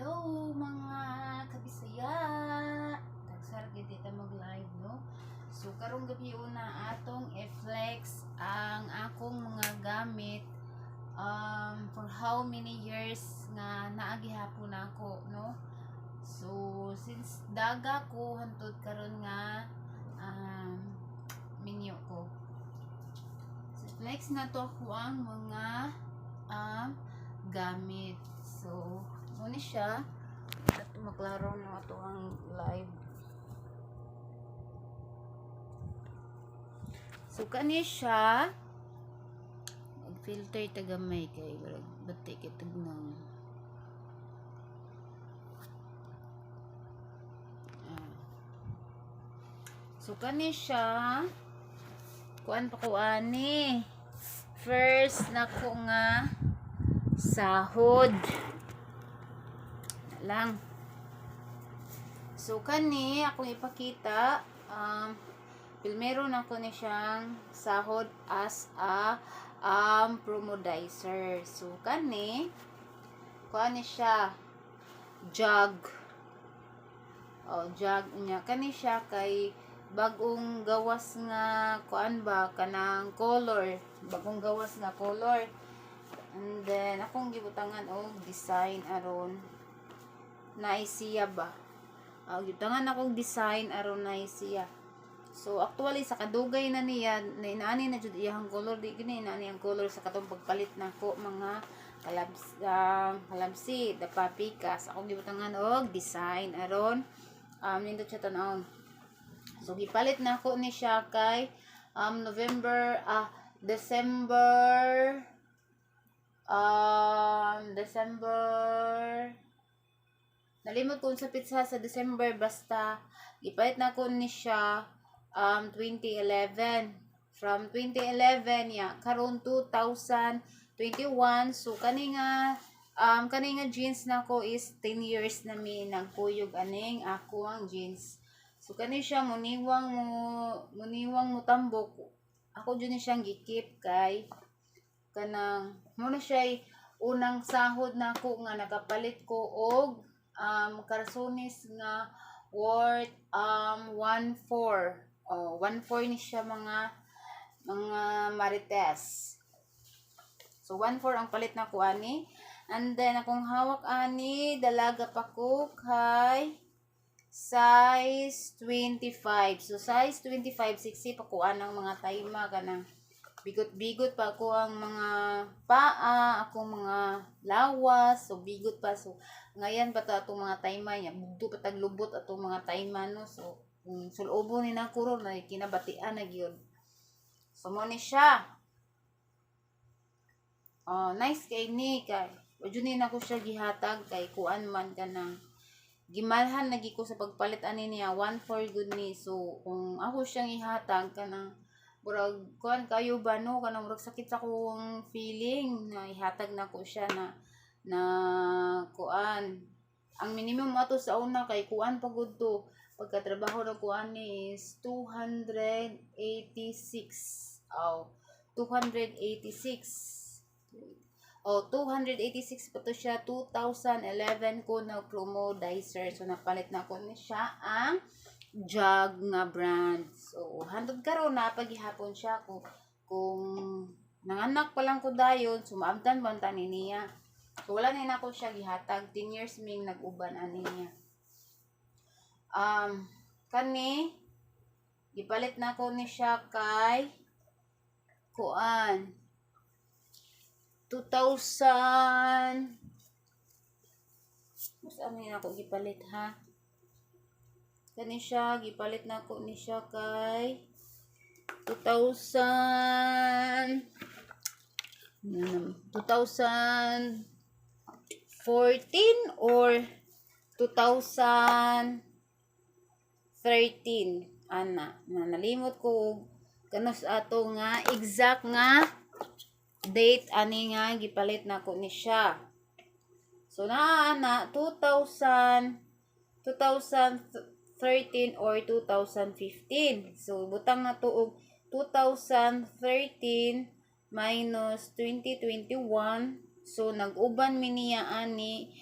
Hello mga kabisaya. Tagsar gid ta mag-live no. So karong gabi una atong i-flex ang akong mga gamit for how many years nga naa gihapon ako no. So since daga ko hantud karon nga minyo ko. So flex na to ako ang mga gamit. So muna siya at maklaro na ito ang live. So kani siya mag-filter tagamay kay batik itag nang so kani siya kuan pa ko ani first nako nga sahod lang. So kani akong ipakita pilmero na ko ni siyang sahod as a promodizer. So kani siya jug. Jug niya kani siya kay bagong gawas nga kuan ba kanang color, bagong gawas nga color. And then akong gibutangan og design aron naisiya ba. Gibutangan akong design aron naisiya. So actually sa kadugay na niya inaani na jud iyang color, di gini inaani ang color sa katong pagpalit nako mga kalabsi dapa pikas. Akong gibutangan og design aron nindot siya tan-aw. So gipalit nako ni siya kay December nalimot ko sa pizza sa December basta gipalit na ko ni siya 2011 from 2011 ya karon 2021. So kani nga jeans nako is 10 years na mi nagkuyog aning ako ang jeans. So kani siya muniwang mo tambok ako jud ni siyang gikip kay kanang muna siya unang sahod nako nga nakapalit ko og karsones nga worth 1.4 ni siya mga marites. So 1.4 ang palit nako ani. And then akong hawak ani dalaga pa ko kay size 25. So size 25 sexy pa ko anang mga tayma kanang bigot-bigot pa ako ang mga paa, akong mga lawas, so bigot pa. So ngayon pa to atong mga tayma ya, bugto pa taglubot atong mga tayma no. So sulobo ni na kuro na kinabatian na gyud. So mo ni siya. Nice kay ni kay wajud ni nako siya gihatag kay kuan man kanang gimalhan lagi ko sa pagpalit ani niya 1.4 good ni. So kung ako siyang ihatag kanang murag kuan kayo ba no kanang murag sakit sa kong feeling na ihatag na ko siya na kuan ang minimum ato sa una kay kuan pagud to pagkatrabaho na kuan is 286 pa to siya. 2011 ko na promodizer. So napalit na ko ni siya ang jug nga brand. So handog karon na paghihapon siya kung nanganak pa lang ko dayon sumaabtan man ta niya. So wala na ako siya gihatag 10 years ming nag-uban ani niya. Kani gipalit na ko ni siya kay kuan 2000 mas amin ako gipalit ha. Kani siya gipalit na ko ni siya kay 2014 or 2013 ana nalimot ko kanos ato nga exact nga date ani nga gipalit na ko ni siya. So ana 2013 or 2015. So butang na to og 2013 minus 2021. So nag-uban mi niya ani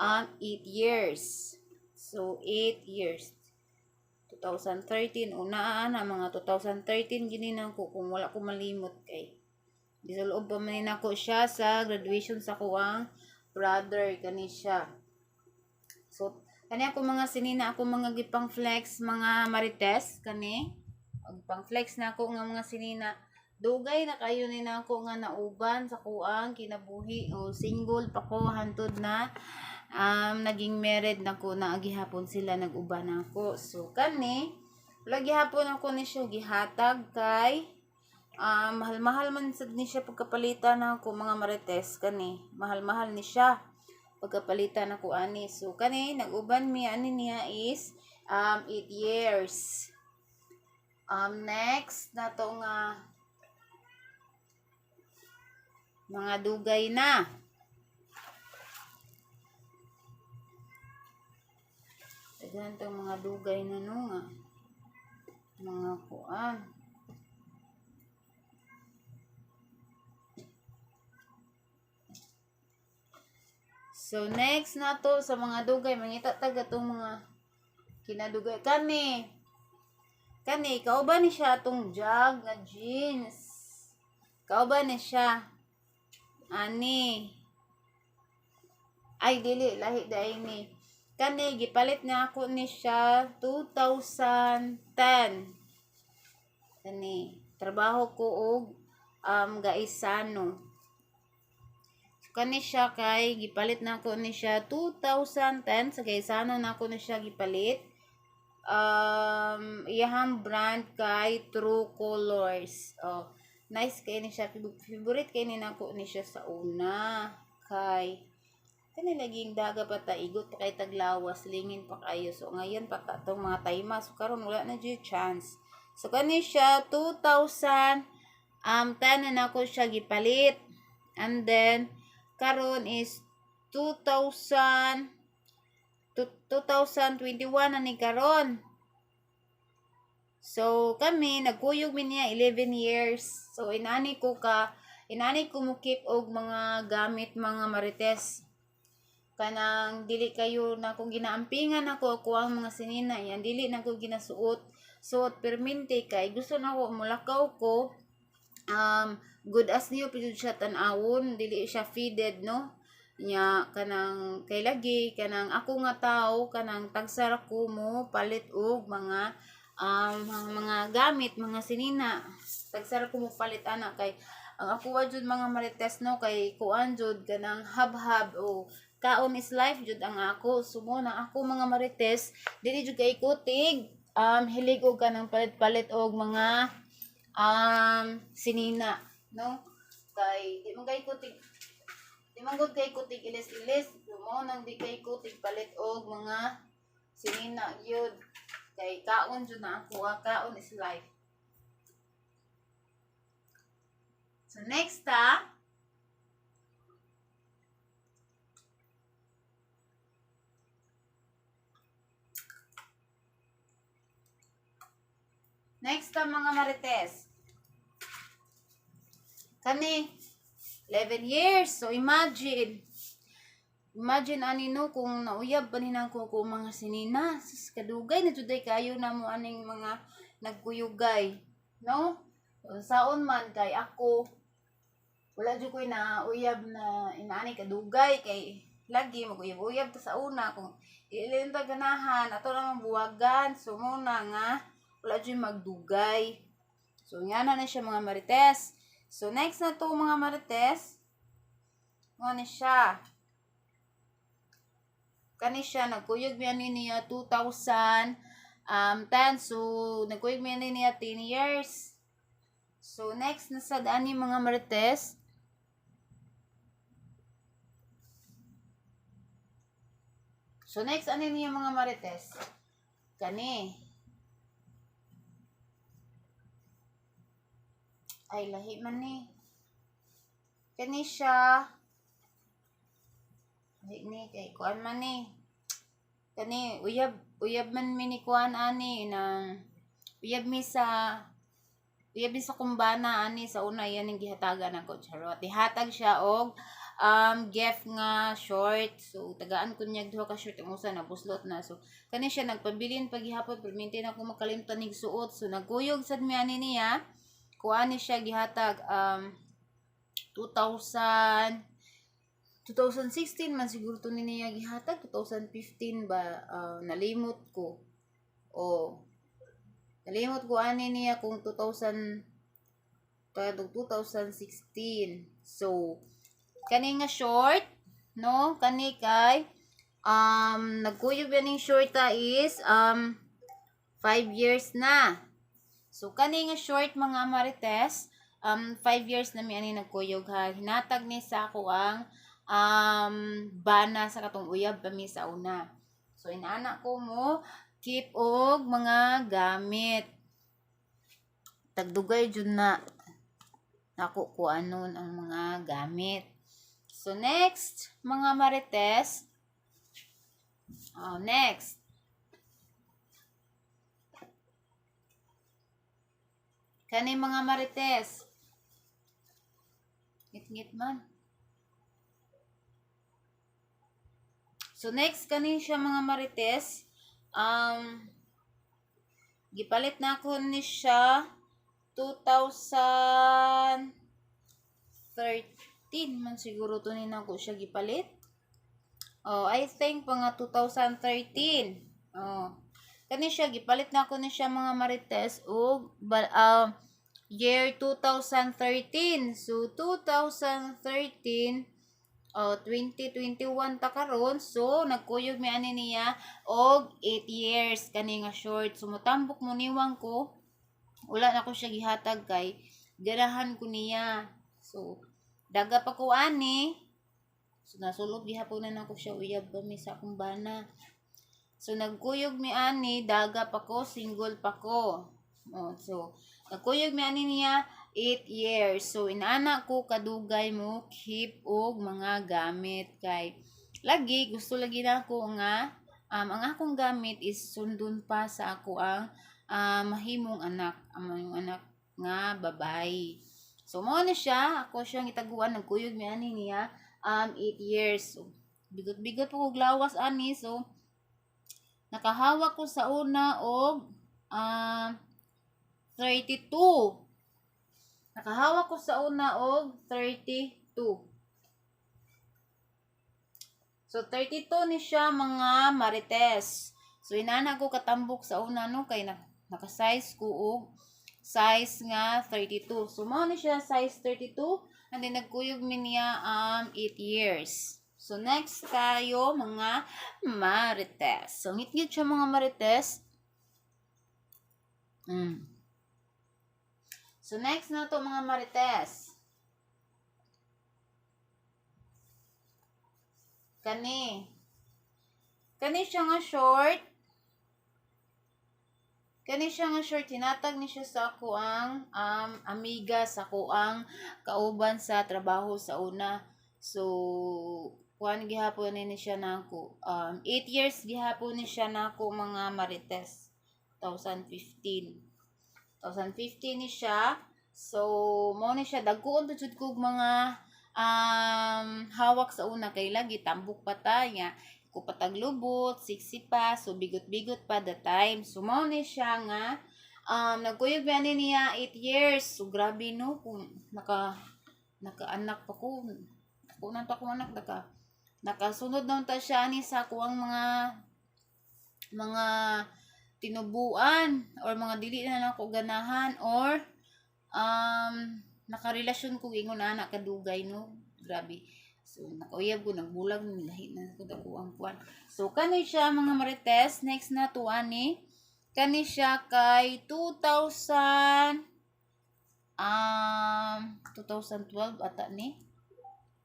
8 years. So 8 years. 2013 una na mga 2013 gini na ko kung wala ko malimot kay gisuloob pa man nako siya sa graduation sa kuwang brother kani siya. So kani ako mga sinina ako mga gipang flex mga marites kani pang flex na ako nga mga sinina dugay na kayo ni nako nga nauban sa kuang kinabuhi o single pa ko hantod na naging married na ko na gihapon sila nag-uban ako. So kani lagi hapon ako ni siya gihatag kay mahal-mahal man sad ni siya pagkapalitan ako mga marites kani mahal-mahal ni siya pagkapalitan ako ani. So kani nag-uban mi ani niya is 8 years. Next na to nga mga dugay na. Daghan tong mga dugay na no nga. Mga kuan. So next na to sa mga dugay mangita taga tong mga kinadugay kani. Kani ikaw ba ni siya tong jag nga jeans? Ikaw ba ni siya? Ani. Ay dili lahi dai ni. Kani gipalit na ako ni siya 2010. Kani trabaho ko og gaisano. Kani siya kay gipalit na ako ni siya 2010 sa gaisano na ako ni siya gipalit. Iyahang brand kay True Colors. Oh. Nice kay ni siya, favorite kay ni nako ni siya sa una kay kani laging daga pa ta igot pa kay taglawas lingin pa kayo. So ngayon pa ta tong mga tayma so karon wala na jud chance. So kani siya 2010 na nako siya gipalit and then karon is 2021 na ni karon. So kami nagkuyog mi niya 11 years. So inani ko mo keep og mga gamit mga marites. Kanang dili kayo na kung ginaampingan ako ang mga sinina yan dili na ko ginasuot. Suot permente kay gusto na ko mulakaw ko good as niyo pud siya tan-awon dili siya faded no. Nya kanang kay lagi kanang ako nga tao kanang tagsara ko mo palit og mga gamit mga sinina tagsara ko mo palit ana kay ang ako wa jud mga marites no kay kuan jud kanang habhab o kaon is life jud ang ako sumo na ako mga marites dili jud kay kutig hilig og kanang palit-palit og mga sinina no kay di man kay kutig ilis-ilis sumo nang di kay kutig palit og mga sinina yun kay kaon jud na ako kaon is life. So next mga marites kani 11 years. So imagine ani no kung nauyab pa ninang ko mga sinina sus kadugay na juday kayo na mo aning mga nagkuyugay no saon man kay ako wala jud koy na uyab na inaani kadugay kay lagi maguyab-uyab ta sa una kung ilin ta ganahan ato lang buwagan so muna nga wala jud magdugay. So nga na siya mga marites. So next na to mga marites ano siya kani siya nagkuyog mi ani niya 2010 so nagkuyog mi ani niya 10 years. So next na sad ani mga marites so next ani niya mga marites kani ay lahi man ni kani siya ni kay kuan man ni kani uyab man mi ni kuan ani na uyab mi sa kumbana ani sa una yan ang gihatagan ako charot ihatag siya og gift nga short. So tagaan ko niya duha ka short ang usa na buslot na. So kani siya nagpabilin paghihapon perminti na ko makalimtan nig suot. So nagkuyog sad mi ani niya. Kuani siya gihatag 2016 man siguro to niya gihatag, 2015 ba, nalimot ko. Nalimot ko ani niya kung 2016. So kani nga short, no? Kani kay nagkuyog ba ning short is 5 years na. So kani nga short mga marites, 5 years na mi ani nagkuyog ha. Hinatag ni sa ako ang bana sa katong uyab kami sa una. So inaana ko mo keep og mga gamit. Tagdugay jud na nako ko anon ang mga gamit. So next, mga marites. Next. Kani mga marites. Ngit-ngit man. So next kani siya mga marites. Gipalit na ako ni siya 2013 man siguro to ni nako siya gipalit. I think mga 2013. Kani siya gipalit na ako ni siya mga marites og year 2013. So 2013 2021 ta karon. So nagkuyog mi ani niya og 8 years kani nga short. So motambok mo niwang ko wala na ko siya gihatag kay ganahan ko niya. So daga pa ko ani. So nasulod gihapon na nako siya uyab kami sa akong bana. So nagkuyog mi ani daga pa ko, single pa ko. So nagkuyog mi ani niya 8 years. So inaana ko kadugay mo keep og mga gamit kay lagi gusto lagi na ako nga ang akong gamit is sundon pa sa ako ang mahimong anak, yung anak nga babae. So mo na siya, ako siyang itaguan nagkuyog mi ani niya 8 years. So bigot-bigot po og lawas ani. So nakahawak ko sa una og 32. Nakahawak ko sa una og 32. So 32 ni siya mga marites. So inana ko katambok sa una no kay naka-size ko og size nga 32. So mao ni siya size 32 and then nagkuyog mi niya 8 years. So next tayo mga marites. So ngit-ngit siya mga marites. So next na to mga marites. Kani siya nga short. Kani siya nga short, hinatag ni siya sa ako ang amiga sa ako ang kauban sa trabaho sa una. So kuan gihapon ni siya nako 8 years gihapon ni siya nako mga marites. 2015 ni siya. So mo ni siya dagkoon to jud kog mga hawak sa una kay lagi tambok pa ta nga ko pataglubot, siksi pa, so bigot-bigot pa the time. So mo ni siya nga nagkuyog ba niya 8 years. So grabe no kung naka-anak pa ko. Ako na ta ko anak nakasunod daw ta siya ni sa kuang mga tinubuan or mga dili na nako ganahan or nakarelasyon ko ingon anak kadugay no. Grabe. So nakauyab ko nagbulag lahi na ko dako ang kuan. So kani siya mga marites. Next na to ani kani siya kay 2012 ata ni.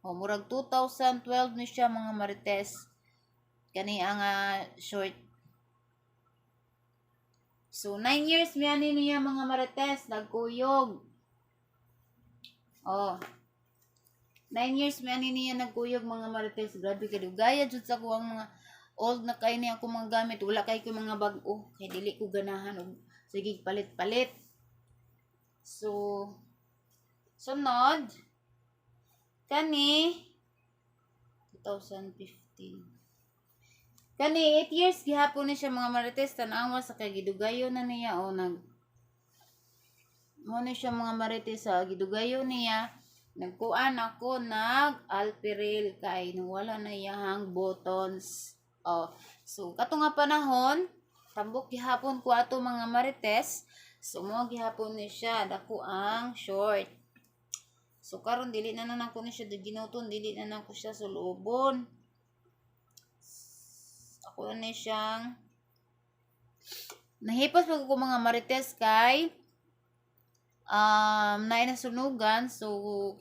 Murag 2012 ni siya mga marites. Kani ang short. So 9 years mi ani niya mga marites nagkuyog. 9 years mi ani niya nagkuyog mga marites. Grabe ka dugaya jud sa ko ang mga old na kay ni ako mga gamit. Wala kay ko mga bag-o kay dili ko ganahan og sige palit-palit. So sunod kani 2015. Kani 8 years gihapon ni siya mga marites, tanawa sa kay gidugayo na niya o mo ni siya mga marites sa gidugayo niya. Nagkuan ako alpiril kay wala na iyahang buttons. So kato nga panahon tambok gihapon ko ato mga marites. So mo gihapon ni siya dako ang short. So karon dili na nako ni siya ginuton, dili na nako siya sulubon. Ako na siyang nahipos pag ko mga marites kay naay nasunugan, so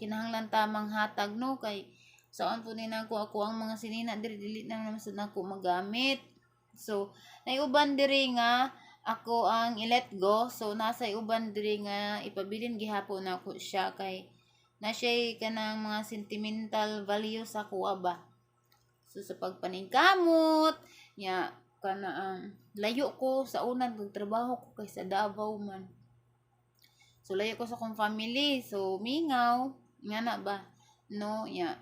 kinahanglan tamang hatag no kay saan po nina ko ako ang mga sinina dili na naman sa nako magamit. So naiuban diri nga ako ang i-let go, so nasa iuban diri nga ipabilin gihapon nako siya kay na siya kanang mga sentimental value sa kuha ba. So sa pagpaningkamot nya kana ang layo ko sa unang trabaho ko kay sa Davao man. So layo ko sa kong family, so mingaw nga na ba no nya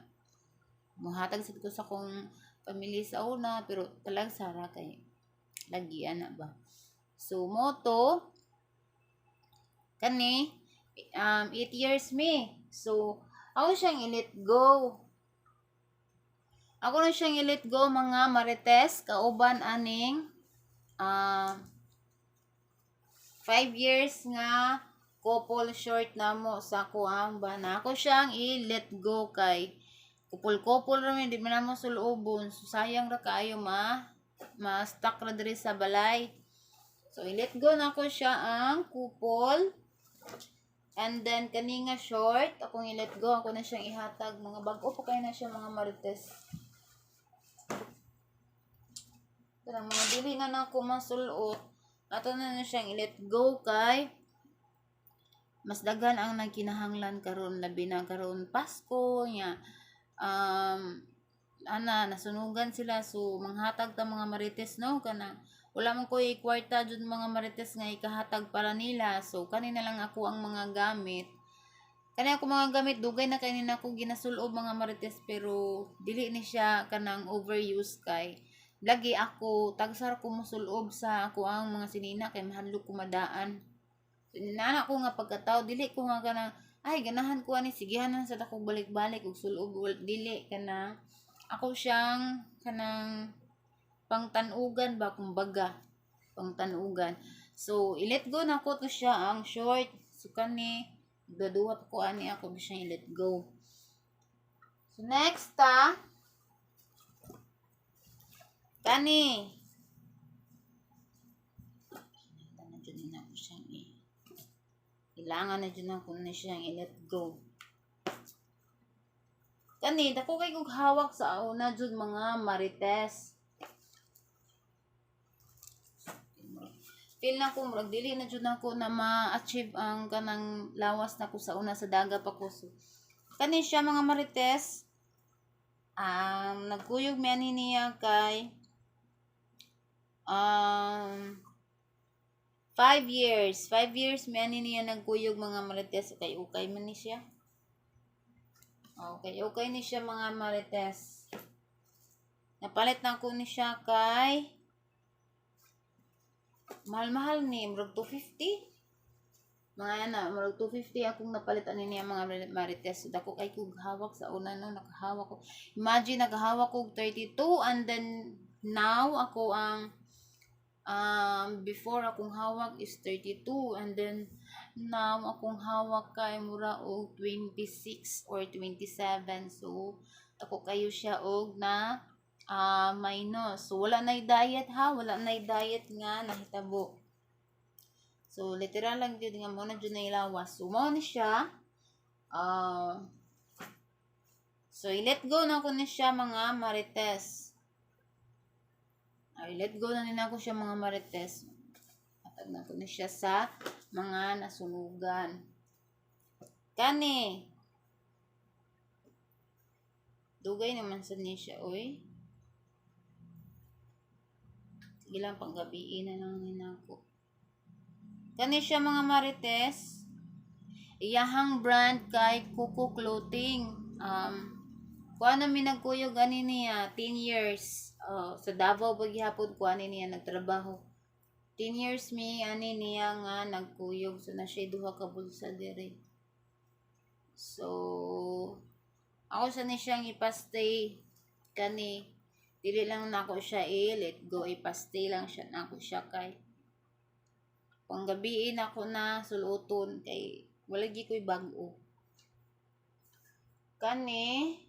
muhatag sad ko sa kong family sa una pero talag sara kay lagi ana ba. So moto kani 8 years me. So ako siyang i-let go. Ako na siyang i-let go mga marites, kauban aning 5 years nga couple short na mo sa kuang ba na ako siyang i-let go kay couple rami di man mo sulubon, so sayang ra kaayo ma-stuck ra diri sa balay. So i-let go na ko siya ang couple. And then kani nga short akong i-let go, ako na siyang ihatag mga bag-o pa kay na siya mga marites. Karang mga dili na nako masulot, ato na siyang i-let go kay mas daghan ang nagkinahanglan karon, labi na karon Pasko nya nasunugan sila, so manghatag ta mga marites no kana wala man ko ikwarta jud mga marites nga ikahatag para nila. So kanina lang ako ang mga gamit, kani ako mga gamit dugay na kay nina ko ginasulob mga marites, pero dili ni siya kanang overuse kay lagi ako tagsar ko mosulob sa ako ang mga sinina kay mahadlok ko madaan. So ninana ko nga pagkatao dili ko nga kanang ay ganahan ko ani sigihan na sa dako balik-balik og sulob, dili kana ako siyang kanang pangtanugan ba kumbaga pangtanugan. So i-let go na ko to siya ang short. So kani gaduha pa ko ani ako siyang i-let go. So next kani kailangan na dyan ako na siyang i-let go. Kani dako kay kog hawak sa una jud mga marites. Feel na ko murag dili na jud nako na ma-achieve ang kanang lawas nako sa una sa daga pa ko. So, kani siya mga marites nagkuyog mi ani niya kay 5 years mi ani niya nagkuyog mga marites kay okay man ni siya. Okay ni siya mga marites. Napalit na ko ni siya kay mahal ni murag 250. Mga murag 250 akong napalitan niya mga marites. So dako kay kog hawak sa una no, nakahawak ko. Imagine nakahawak ko 32 and then now ako ang before akong hawak is 32 and then now akong hawak kay mura og 26 or 27. So ako kayo siya og na minus. So wala nay diet wala nay diet nga nahitabo. So literal lang jud nga mo na jud na ilawas. So mo ni siya so i-let go na ko ni siya mga marites. I-let go na nina ko siya mga marites. Atag na ko ni siya sa mga nasunugan. Kani dugay naman sa ni siya oy. Sige lang panggabiin na lang nina ko. Kani siya mga marites. Iyahang brand kay Kuko Clothing. kuan na mi nagkuyog ani niya 10 years. Sa Davao paghihapon ko ani niya nagtrabaho. 10 years mi ani niya nga nagkuyog, so na siya duha ka bulsa diri. So ako sa ni siyang ipastay kani dili lang nako siya let go, ipastay lang siya nako siya kay panggabiin ako na suluton kay wala gi ko'y bag-o. Kani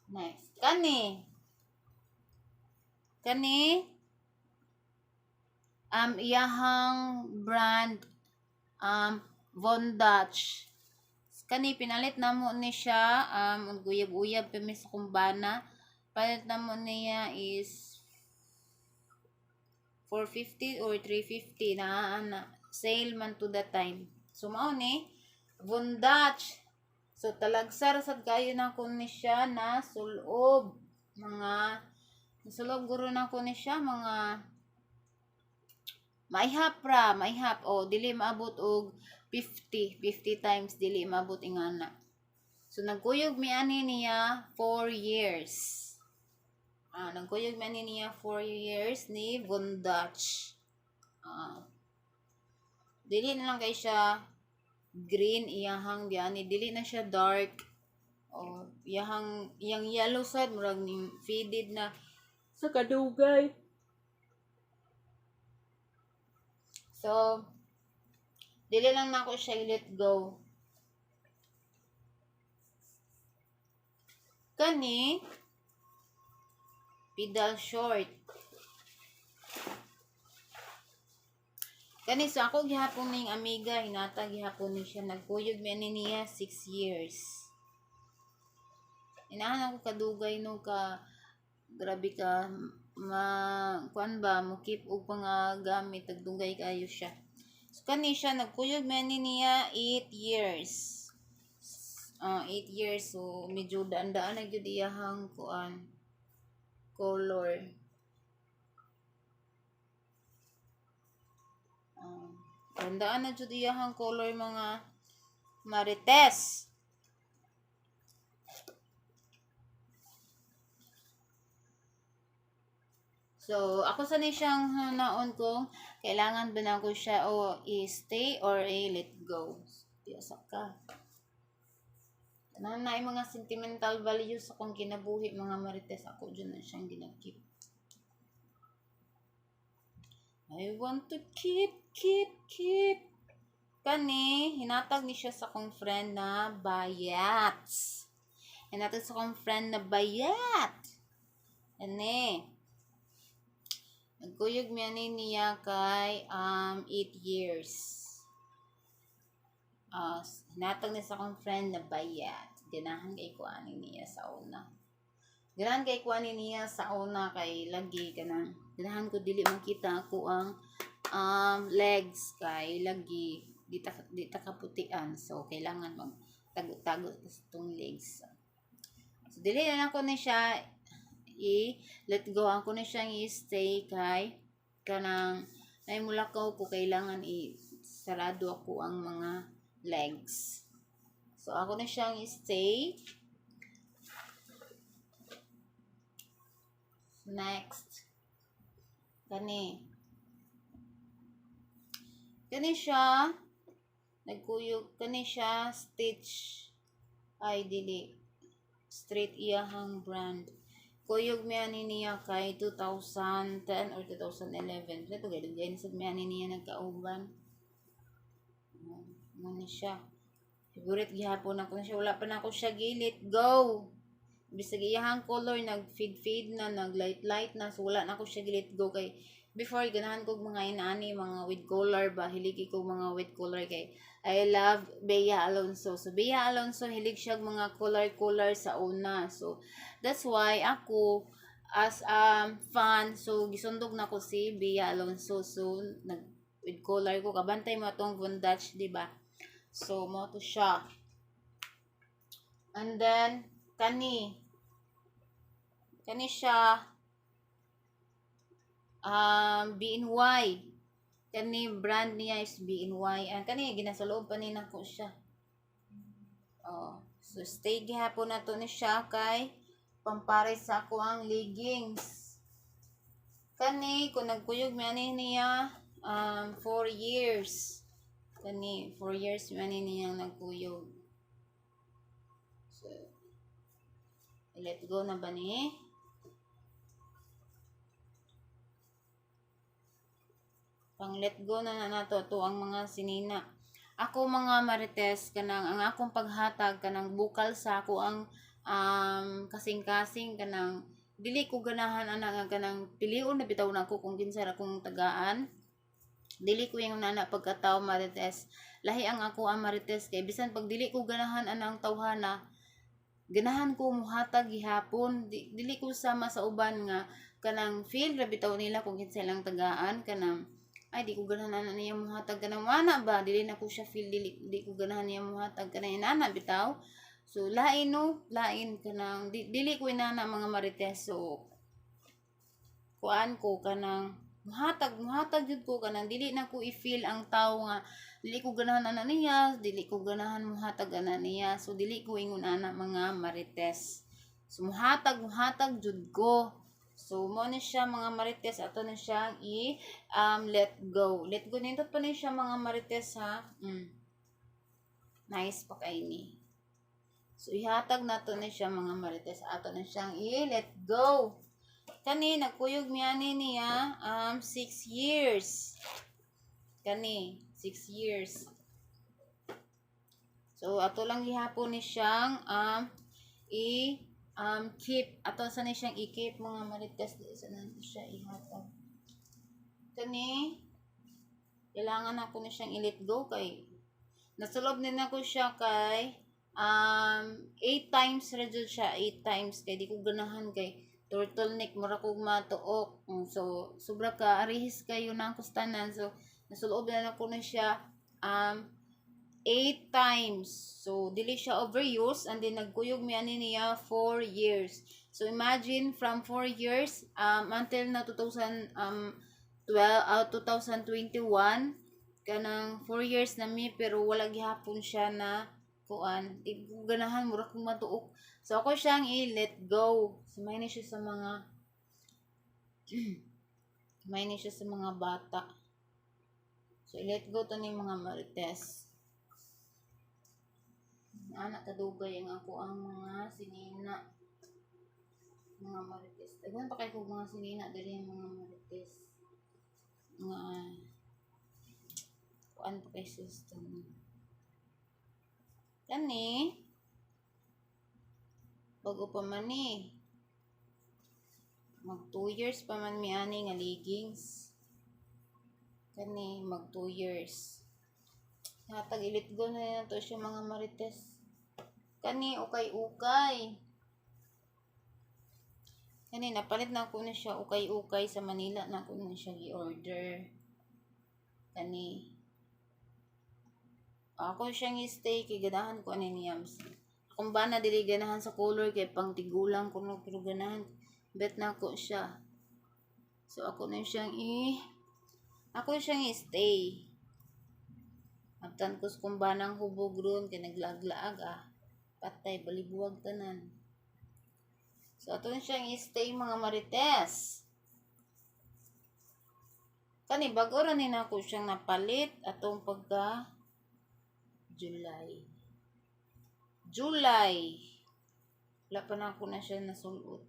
nice. Kani iyahang brand Von Dutch. Kani pinalit namo ni siya guyab-uyab pa mi sa kumbana. Palit namo niya is 450 or 350 na sale man to that time. So mao ni Von Dutch. So talagsar sad kayo na ko ni siya na sulob mga sulob guro na ko ni siya mga maihap dili maabot og 50 times dili maabot ingana. So nagkuyog mi ani niya 4 years. Nagkuyog mi ani niya 4 years ni Von Dutch. Dili na lang kay siya green iyahang diani, dili na siya dark. Iyang yellow sad murag ni faded na sa kadugay. So dili lang nako siya let go. Kani pedal short. Kani sa ako gihapon ning amiga hinata gihapon ni siya nagkuyog mi ani niya 6 years. Inahan ako kadugay no ka grabe ka kuan ba mo keep og mga gamit tagdugay kayo siya. So kani siya nagkuyog mi ani niya 8 years. 8 years, so medyo daan-daan na gyud iyahang kuan color. Daan na jud iyahang color mga marites. So ako sa ni siyang naon kung kailangan ba na ko siya o i-stay or let go. Diasa ka. Tanan na mga sentimental values sa kong kinabuhi mga marites, ako dyan na siyang ginakip. I want to keep. Kani, hinatag ni siya sa kong friend na bayat. Kani, nagkuyog mi ani niya kay 8 years. Hinatag ni sa kong friend na bayat. Ganahan kay kuani niya sa una. Kay lagi kanang ganahan ko dili makita ako ang legs kay lagi di ta kaputian, so kailangan mag tago sa tong legs. So dili na ako ni siya let go ako ni siya i-stay kay kanang naimulakaw ko kailangan sarado ako ang mga legs. So ako na siyang i-stay. Next, kani siya nagkuyog, kani siya stitch dili straight iyahang brand. Kuyog mi ani niya kay 2010 or 2011. Ito gayud sa mi ani niya nagkauban. Ano siya? Favorite gihapon ako na siya, wala pa na ako siya gilit go. Bisag iyahang color nag-fade na, nag-light na, so wala na ako siya gilit go kay before ganahan ko mga inaani mga with color ba, hiligi ko mga with color kay I love Bea Alonso. So Bea Alonso hilig siya mga color sa una. So that's why ako as fan, so gisundog na ko si Bea Alonso. So nag with color ko kabantay mo atong Von Dutch, di ba? So mo to siya. And then kani siya BNY. Kani brand niya is BNY. And kani ginasaloob pa ni nako siya. So stay gihapon na to ni siya kay pampares sa ako ang leggings. Kani kung nagkuyog mi ani niya 4 years. Kani 4 years mi ani niya nagkuyog. So let go na ba ni? Pang let go na nato to ang mga sinina. Ako mga marites kanang ang akong paghatag kanang bukal sa ako ang kasing-kasing kanang dili ko ganahan ana nga kanang pilion na bitaw na ako kung kinsa ra kong tagaan. Dili ko yung nana pagkatao marites. Lahi ang ako ang marites kay bisan pag dili ko ganahan anang tawhana ganahan ko muhatag gihapon. Dili ko sama sa uban nga kanang feel ra bitaw nila kung kinsa lang tagaan kanang ay di ko ganahan niya muhatag kanang mana ba dili na ko siya feel di ko ganahan niya muhatag kanang inana bitaw. So lain no lain kanang dili ko inana mga marites. So kuan ko kanang muhatag jud ko kanang dili na ko i-feel ang tao nga dili ko ganahan ana niya, dili ko ganahan muhatag ana niya. So dili ko ingon ana mga marites. So muhatag jud ko. So mo ni siya mga marites ato na siyang let go. Let go nindot pa ni siya mga marites ha. Nice pa kay ni. So ihatag nato ni siya mga marites ato na siyang let go. Kani nagkuyog mi ani niya 6 years. Kani 6 years. So ato lang gihapon ni siyang keep ato sa ni siyang i-keep mga marites di sa nato siya ihatag. Kani kailangan ako ni siyang i-let go kay nasulob din ako siya kay 8 times ra jud siya 8 times kay di ko ganahan kay turtleneck mura kog matuok. So sobra ka arihis kayo nang kustanan. So nasulob na ako na siya 8 times. So dili siya overuse and then nagkuyog mi ani niya 4 years. So imagine from 4 years until na 2021 kanang 4 years na mi pero wala gihapon siya na kuan di ko ganahan mura kong matuok. So ako siyang i-let go. So may ni siya sa mga may ni siya sa mga bata. So i-let go to ni mga marites. Anak kadugay ang ako ang mga sinina mga marites. Daghan pa kay ko mga sinina diri ang mga marites. Nga kuan pa kay system. Kani bago pa man ni mag 2 years pa man mi ani nga leggings. Kani mag 2 years. Hatag ilit go na to siya mga marites. Kani ukay-ukay. Kani napalit na ko na siya ukay-ukay sa Manila na ko na siya gi-order. Kani ako siyang i-stay kay ganahan ko ani niya. Kung ba na dili ganahan sa color kay pang tigulang ko no pero ganahan bet na ko siya. So ako siyang i-stay. Abtan ko kung ba nang hubog ron kay naglaglaag patay balibuwag tanan. So ato siyang i-stay mga marites. Kani bago ra ni nako siyang napalit atong pagka July. Wala pa na ako na siya nasulot.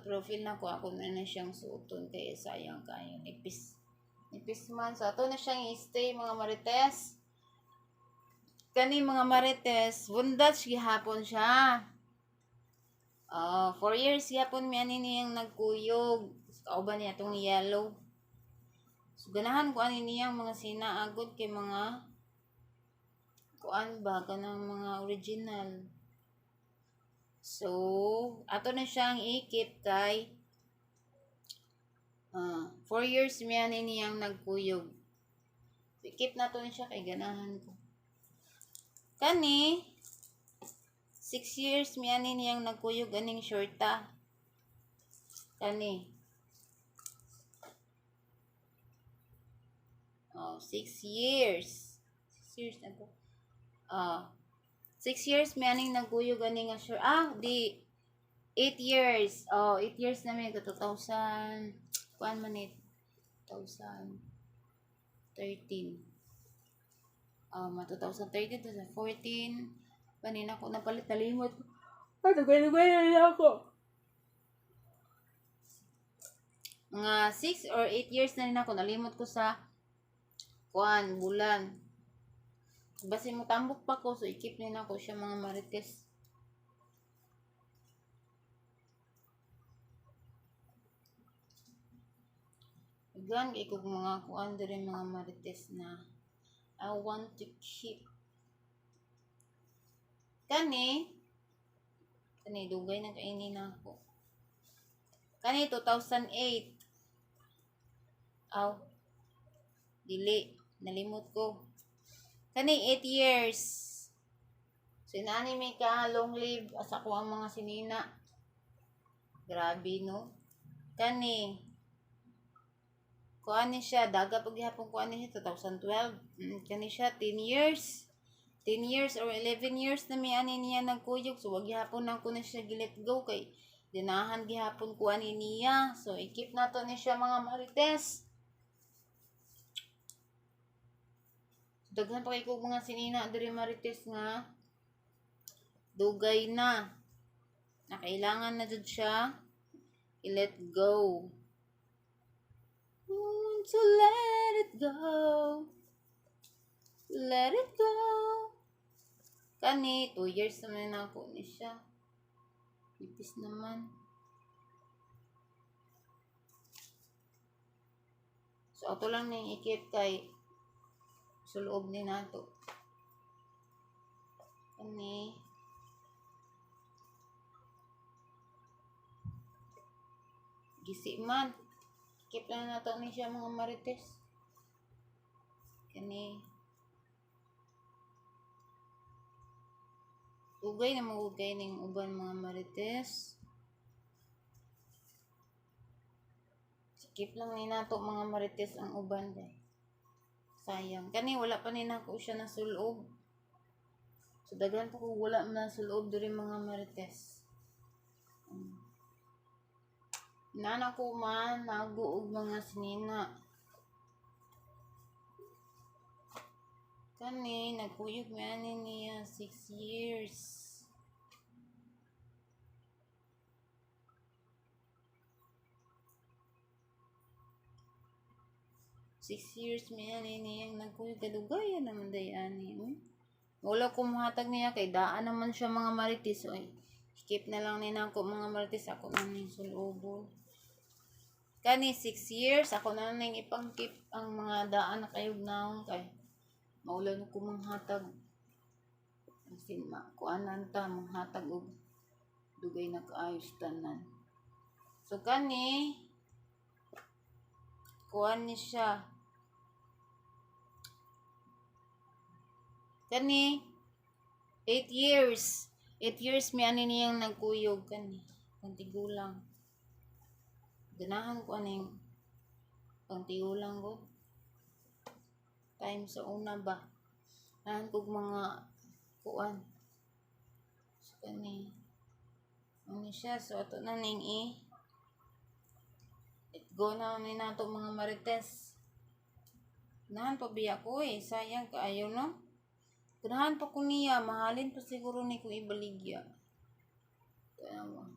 Pero feel na ko ako na siyang suoton kaya sayang kayo. Nipis man. So, ato na siyang i-stay mga marites. Kani mga marites, bundats gihapon siya. 4 years gihapon mi ani niyang nagkuyog. Kauban niya itong yellow. So, ganahan ko ani niyang mga sinaagod kay mga kuan ba kanang mga original. So, ato na siyang i-keep kay 4 years mi ani niyang nagkuyog. I-keep na to siya kay ganahan ko. Kani 6 years mi ani niyang nagkuyog aning shorta. Kani 6 years. 6 years na to. 6 years may aning nagkuyog ani nga sure. Di 8 years. 8 years na may 2000 kuan man it 2013. 2013 2014 panin ako napalit nalimot ko. Dugay na ako. Mga 6 or 8 years na rin ako nalimot ko sa kuan bulan. Basi mo tambok pa ko so ikip nina ko siya mga marites. Gan kay kog mga kuan diri mga marites na I want to keep. Kani dugay na kainin ako. Kani 2008. Dili nalimot ko. Kani 8 years. So inani may ka long live asa ko ang mga sinina. Grabe no. Kani kuan ni siya daga paghapon kuan ni siya 2012. Kani siya 10 years. 10 years or 11 years na may ani niya nagkuyog. So wag gihapon na ko na siya gilet go kay dinahan gihapon kuan ni niya. So ikip nato ni siya mga marites. Daghan pa kay kog mga sinina diri marites nga dugay na kailangan na jud siya i-let go. To let it go. Let it go. Kani 2 years naman na ako ni siya. Ipis naman. So ato lang ning ikip kay suloob ni nato. Kani gisi man. Ikip lang nato ni siya mga marites. Kani ugay na magugay ning uban mga marites. Ikip lang ni nato mga marites ang uban kay sayang. Kani wala pa ni nako siya nasulob. So daghan pa ko wala na sulob diri mga marites. Nana ko man naguog mga sinina. Kani nagkuyog mi ani niya 6 years. May ani niyang nagkuyog kadugayan naman day ani. Wala ko mahatag niya kay daan naman siya mga marites. Oy, skip na lang ni nako mga marites ako na ning sulobon. Kani 6 years ako na ning ipangkip ang mga daan na kayog naon kay maulan ko manghatag. Asin kuanan ta manghatag og dugay na kaayos tanan. So kani kuan ni siya. Kani 8 years. 8 years may ani niyang nagkuyog kani. Pantigulang. Ganahan ko aning pantigulang ko. Time sa una ba. Ganahan ko mga kuan. So kani. Ano siya. So ato na ning let go na ni nato mga marites. Ganahan pa biya ko sayang kaayo no. Ganahan pa ko niya, mahalin pa siguro ni ko ibaligya. Tama.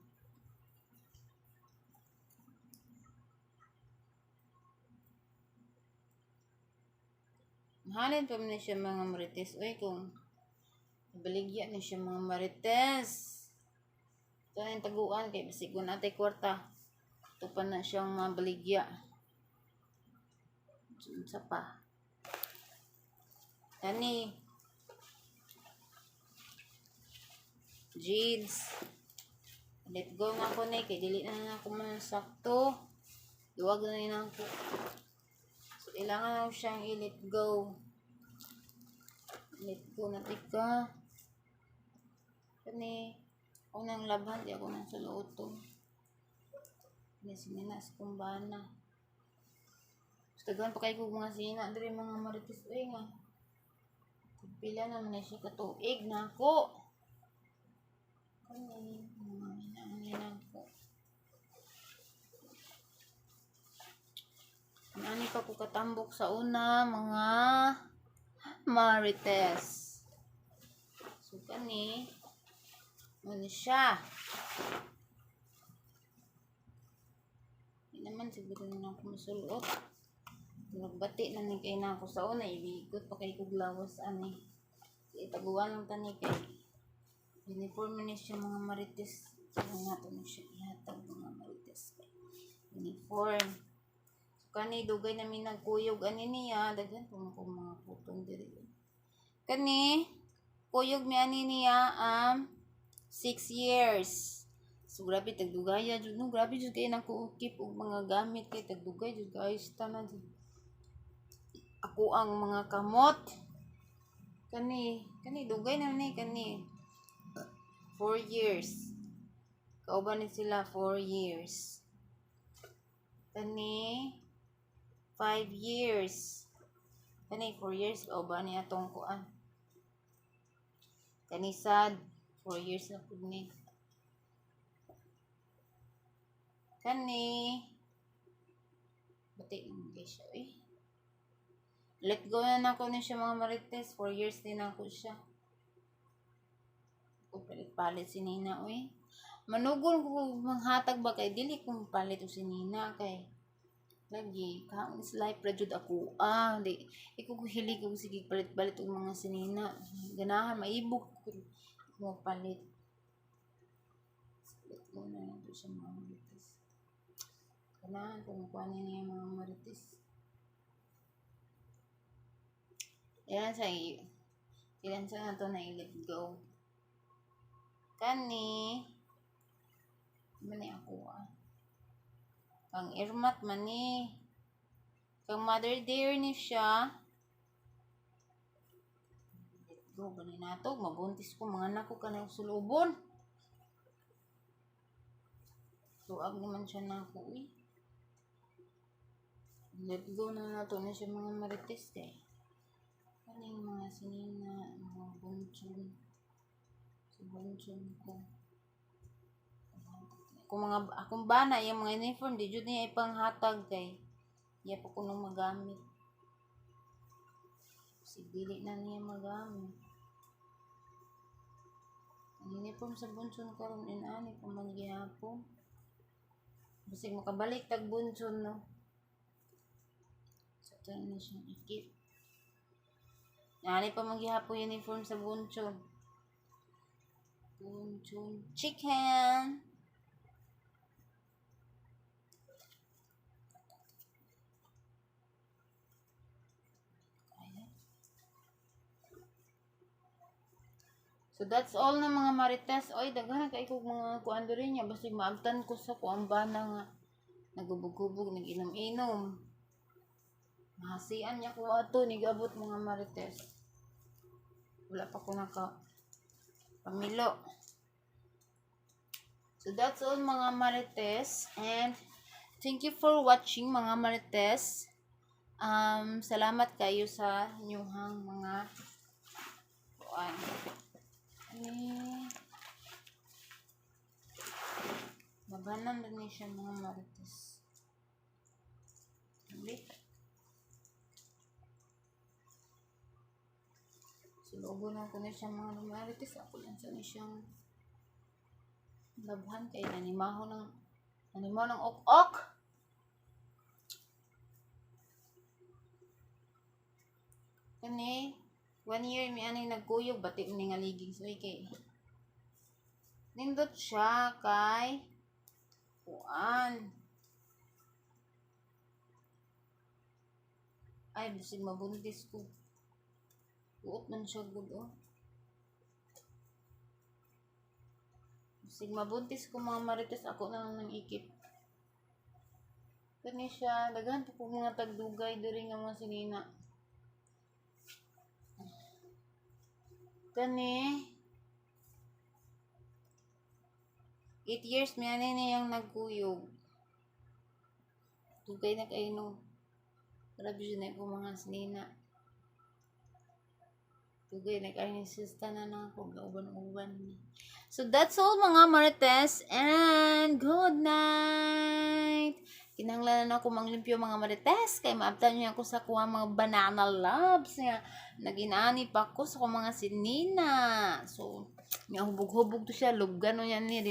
Mahalin pa man siya mga marites. Uy, kung ibaligya ni siya mga marites. Ito na yung taguan kay basigon natin kwarta. Ito pa na siyang mabaligya. Sa pa. Kani. Jeans. Let go nga ako na kay dili na ako man sakto. Duwag na rin ako. So, ilangan ako siyang i-let go. Let go na tika. Kani, ako nang labhan, di ako nang suluto. Kani, sininas kumbana. So, tagaan pa kayo mga sina. Dari mga marites, nga. Pila naman na siya katuig na ako. Ani pa ko katambok sa una mga marites. So kani ano siya. Hindi naman siguro na ako masulot. Nagbati na ni kay na ako sa una, ibigot pa kay kog lawas ani. Itaguan lang tani kay uniform ni siya mga marites. Kaya nga to na siya ihatag mga marites. Uniform. So kani dugay namin nagkuyog ani niya, daghan po mga putong diri. Kani kuyog mi ani niya 6 years. So grabe tagdugaya jud no, grabe jud kay nako keep og mga gamit kay tagdugay jud guys tanan jud. Ako ang mga kamot. Kani dugay na ni kani 4 years. Kauban ni sila 4 years. Kani 5 years. Kani 4 years kauban ni atong kuan. Kani sad 4 years na pud ni. Kani bati ng siya let go na ako na siya mga marites. 4 years din ako siya. Kung palit-palit si Nina manugol ko manghatag ba kay dili kong palit o si Nina kay lagi kaon is life ra jud ako di iko ko hili ko sige palit-palit og mga si Nina ganahan maibog ko mo palit. Let go na ito siya mga marites. Ganahan kung kuanin niya mga marites. Ilan sa nato na i-let go. Kani mani ako Kang Irmat mani. Kang Mother Dear ni siya. Let go ba ni nato? Mabuntis ko mga anak ko kanang sulubon. Tuag naman siya na ako Let go na nato na siya mga marites kay. Kaning mga sinina, mga bunchon. Si bunchon ko. Akong bana, yung mga uniform, di jud niya ipanghatag kay. Iya pa ko nung magamit. Si dili na niya magamit. Ang uniform sa bunchon karon inani pa man gihapon. Bisig makabalik tag bunchon no. So ito na siyang ikip. Nani pa maghihapon uniform sa bunchon. Bunchon chicken. So that's all na mga marites. Oy daghan kay kog mga kuan diri niya basta maabtan ko sa kuan bana nga nagubog-ubog nag-inom-inom. Mahasian niya ko ato nigabot mga marites. Wala pa ko naka pamilo. So that's all mga marites and thank you for watching mga marites. Salamat kayo sa inyong mga kuan. Mabanan din siya mga marites. Ulit. Sulubo na ko na siya mga marites. Ako lang sa siyang labhan kay nanimaho ng ok-ok. Kani 1 year mi anay nagkuyog bati ni nga ligig so kay nindot siya kay kuan ay bisig mabuntis ko uot man siya gud bisig mabuntis ko mga marites ako na lang nang ikip kani siya daghan po mga tagdugay diri nga mga sinina kani 8 years mi ani niyang nagkuyog dugay na kay no grabe yun na po mga sinina Tugay na kayo ni sista na ako, gauban-uban. So that's all mga Marites, and good night. Kinahanglan na ako manglimpyo mga Marites, kay maabtan niya ako sa kuha mga banana loves nga naginani pa ko sa mga sinina. So, nga hubog-hubog to siya, lugano yan ni